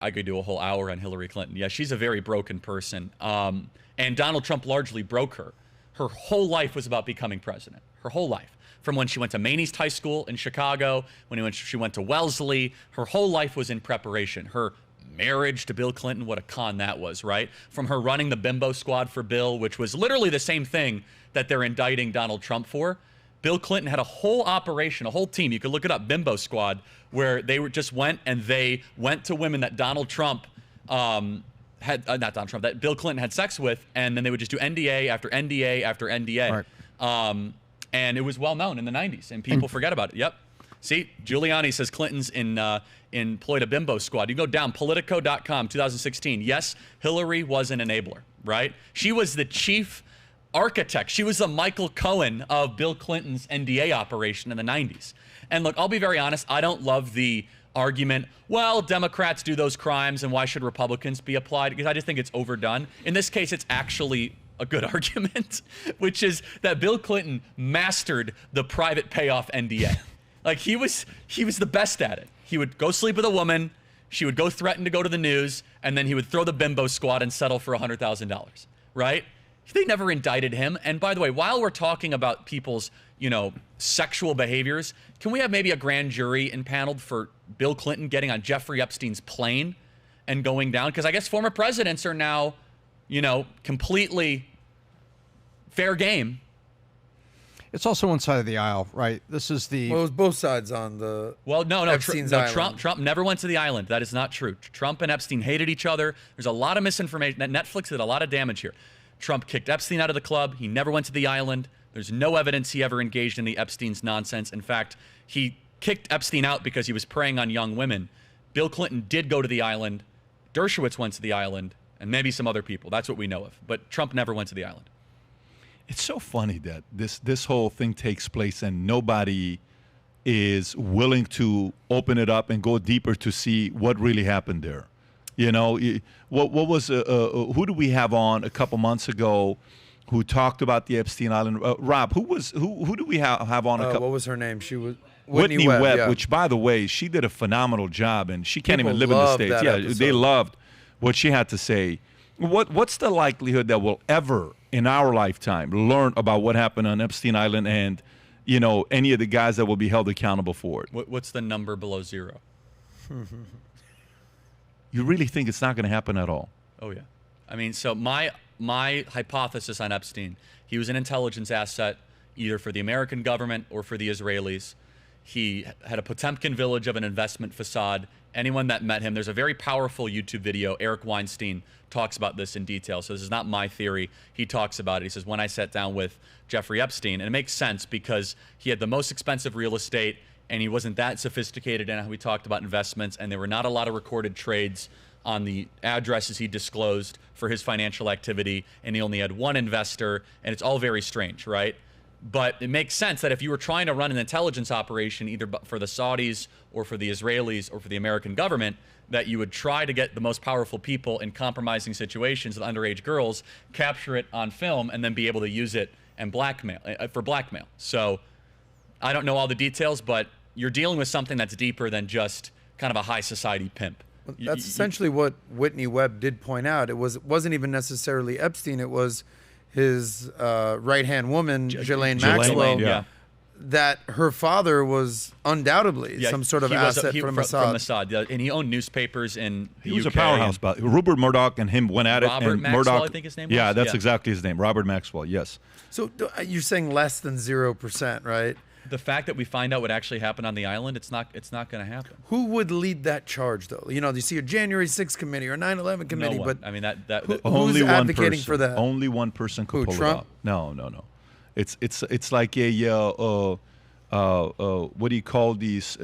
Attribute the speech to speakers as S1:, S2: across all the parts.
S1: I could do a whole hour on Hillary Clinton. Yeah, she's a very broken person. And Donald Trump largely broke her. Her whole life was about becoming president. Her whole life. From when she went to Maine East High School in Chicago, she went to Wellesley, her whole life was in preparation. Her marriage to Bill Clinton, what a con that was, right? From her running the bimbo squad for Bill, which was literally the same thing that they're indicting Donald Trump for. Bill Clinton had a whole operation, a whole team, you could look it up, Bimbo Squad, where they just went and they went to women that Donald Trump that Bill Clinton had sex with, and then they would just do NDA after NDA after NDA. Right. And it was well known in the 90s, and people forget about it. Yep. See, Giuliani says Clinton's employed a bimbo squad. You go down, Politico.com, 2016. Yes, Hillary was an enabler, right? She was the chief architect. She was the Michael Cohen of Bill Clinton's NDA operation in the 90s. And look, I'll be very honest, I don't love the argument, well, Democrats do those crimes, and why should Republicans be applied? Because I just think it's overdone. In this case, it's actually a good argument, which is that Bill Clinton mastered the private payoff NDA. Like, he was the best at it. He would go sleep with a woman, she would go threaten to go to the news, and then he would throw the bimbo squad and settle for $100,000, right? They never indicted him. And by the way, while we're talking about people's, sexual behaviors, can we have maybe a grand jury impaneled for Bill Clinton getting on Jeffrey Epstein's plane and going down? Because I guess former presidents are now, completely fair game.
S2: It's also one side of the aisle, right? This is the...
S3: Well, it was both sides on the...
S1: Well, no, Trump never went to the island. That is not true. Trump and Epstein hated each other. There's a lot of misinformation. Netflix did a lot of damage here. Trump kicked Epstein out of the club. He never went to the island. There's no evidence he ever engaged in the Epstein's nonsense. In fact, he kicked Epstein out because he was preying on young women. Bill Clinton did go to the island. Dershowitz went to the island, and maybe some other people. That's what we know of. But Trump never went to the island.
S4: It's so funny that this whole thing takes place and nobody is willing to open it up and go deeper to see what really happened there. What was who did we have on a couple months ago who talked about the Epstein Island? Rob, who do we have on a couple?
S3: What was her name? She was
S4: Whitney Webb,
S3: yeah.
S4: Which, by the way, she did a phenomenal job, and she can't
S3: People
S4: even live in the States. Yeah,
S3: episode.
S4: they loved what she had to say. What's the likelihood that we'll ever, in our lifetime, learn about what happened on Epstein Island and, any of the guys that will be held accountable for it?
S1: What's the number below zero?
S4: You really think it's not going to happen at all?
S1: Oh, yeah. I mean, so my hypothesis on Epstein, he was an intelligence asset either for the American government or for the Israelis. He had a Potemkin village of an investment facade. Anyone that met him, there's a very powerful YouTube video. Eric Weinstein talks about this in detail. So this is not my theory. He talks about it. He says, when I sat down with Jeffrey Epstein, and it makes sense because he had the most expensive real estate and he wasn't that sophisticated in how we talked about investments, and there were not a lot of recorded trades on the addresses he disclosed for his financial activity, and he only had one investor, and it's all very strange, right? But it makes sense that if you were trying to run an intelligence operation either for the Saudis or for the Israelis or for the American government, that you would try to get the most powerful people in compromising situations with underage girls, capture it on film, and then be able to use it and for blackmail. So I don't know all the details, but you're dealing with something that's deeper than just kind of a high society pimp.
S3: Well, that's essentially what Whitney Webb did point out. It wasn't even necessarily Epstein. It was his right-hand woman, Ghislaine Maxwell,
S1: yeah.
S3: that her father was undoubtedly some sort of asset from Mossad.
S1: From Mossad, yeah, and he owned newspapers in the
S4: He was
S1: UK.
S4: a powerhouse. But Rupert Murdoch and him went at it.
S1: Robert
S4: and
S1: Maxwell,
S4: Murdoch,
S1: I think his name was?
S4: Yeah, that's
S1: Yeah.
S4: exactly his name. Robert Maxwell, yes.
S3: So you're saying less than 0%, right?
S1: The fact that we find out what actually happened on the island, it's not going to happen.
S3: Who would lead that charge, though? You see a January 6th committee or 9/11 committee,
S1: No one.
S3: but
S1: I mean that
S4: Only
S3: who's
S4: one
S3: advocating
S4: person.
S3: for that?
S4: Only one person could
S3: Who,
S4: pull
S3: Trump?
S4: it off. No. It's like a what do you call these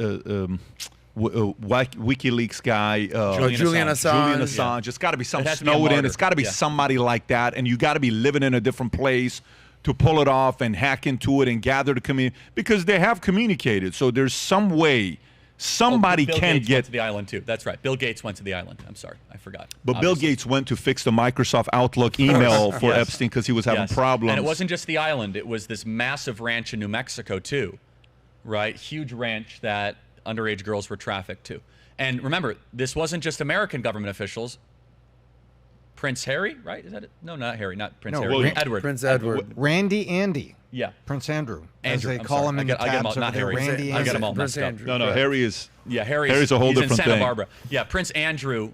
S4: WikiLeaks guy?
S3: Julian Assange.
S4: Julian Assange.
S1: Yeah.
S4: It's got to be some
S1: It has to be a
S4: Snowden.
S1: martyr.
S4: It's got to be
S1: Yeah.
S4: somebody like that, and you got to be living in a different place to pull it off and hack into it and gather the community, because they have communicated. So there's some way somebody
S1: Bill
S4: can
S1: Gates
S4: get.
S1: went to the island too. That's right. Bill Gates went to the island. I'm sorry, I forgot.
S4: But Bill
S1: Obviously.
S4: Gates went to fix the Microsoft Outlook email for
S1: Yes.
S4: Epstein because he was having
S1: Yes.
S4: problems.
S1: And it wasn't just the island. It was this massive ranch in New Mexico too, right? Huge ranch that underage girls were trafficked to. And remember, this wasn't just American government officials. Prince Harry, right? Is that it? No, not Harry, not Prince Harry.
S4: William.
S1: Edward.
S3: Prince Edward.
S2: Randy Andy.
S1: Yeah.
S2: Prince Andrew. As
S1: Andrew,
S2: they
S1: I'm
S2: call
S1: sorry.
S2: him in
S1: I
S2: the
S1: get them
S2: tabs
S1: all, not
S2: over there.
S1: Harry.
S2: Randy
S1: I get them all
S2: Andy.
S1: messed up.
S3: Andrew.
S4: No,
S3: Correct.
S4: Harry is.
S1: Yeah,
S4: Harry's a whole
S1: he's
S4: different
S1: in Santa
S4: thing.
S1: Barbara. Yeah, Prince Andrew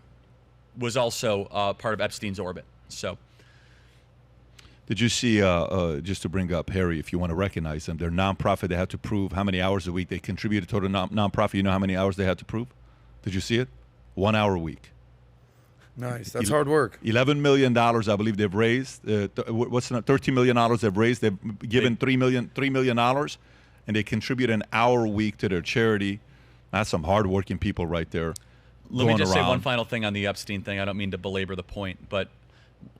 S1: was also part of Epstein's orbit. So
S4: Did you see, just to bring up Harry, if you want to recognize them, their nonprofit, they had to prove how many hours a week they contributed to the nonprofit. You know how many hours they had to prove? Did you see it? 1 hour a week.
S3: Nice. That's hard work.
S4: $11 million, I believe they've raised. What's the $13 million they've raised? They've given $3 million, and they contribute an hour a week to their charity. That's some hardworking people right there.
S1: let me just say one
S4: around.
S1: final thing on the Epstein thing. I don't mean to belabor the point, but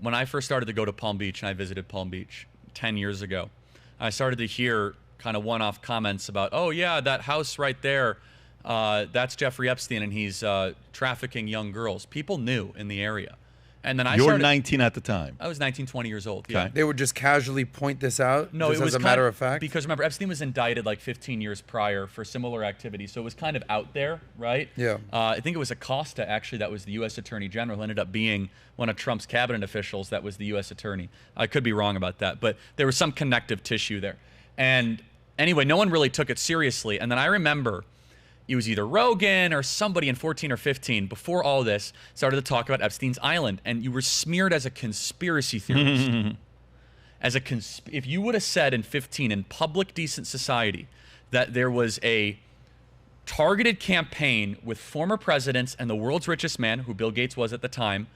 S1: when I first started to go to Palm Beach, and I visited Palm Beach 10 years ago, I started to hear kind of one-off comments about, oh yeah, that house right there, that's Jeffrey Epstein, and he's trafficking young girls. People knew in the area. And then
S4: You were 19 at the time.
S1: I was 19, 20 years old. Yeah.
S4: Okay.
S3: They would just casually point this out.
S1: No,
S3: just
S1: it was
S3: as a matter of fact.
S1: because remember Epstein was indicted like 15 years prior for similar activity, so it was kind of out there, right?
S3: Yeah.
S1: I think it was Acosta actually that was the U.S. Attorney General, who ended up being one of Trump's cabinet officials that was the U.S. Attorney. I could be wrong about that, but there was some connective tissue there. And anyway, no one really took it seriously. And then I remember it was either Rogan or somebody in 14 or 15 before all this started to talk about Epstein's Island, and you were smeared as a conspiracy theorist. If you would have said in 15 in public decent society that there was a targeted campaign with former presidents and the world's richest man, who Bill Gates was at the time,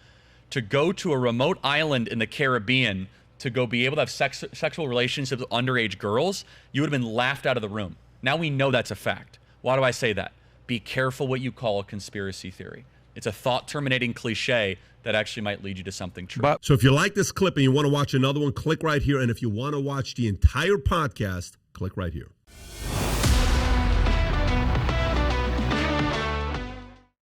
S1: to go to a remote island in the Caribbean to go be able to have sexual relationships with underage girls, you would have been laughed out of the room. Now we know that's a fact. Why do I say that? Be careful what you call a conspiracy theory. It's a thought-terminating cliche that actually might lead you to something true.
S5: So if you like this clip and you want to watch another one, click right here. And if you want to watch the entire podcast, click right here.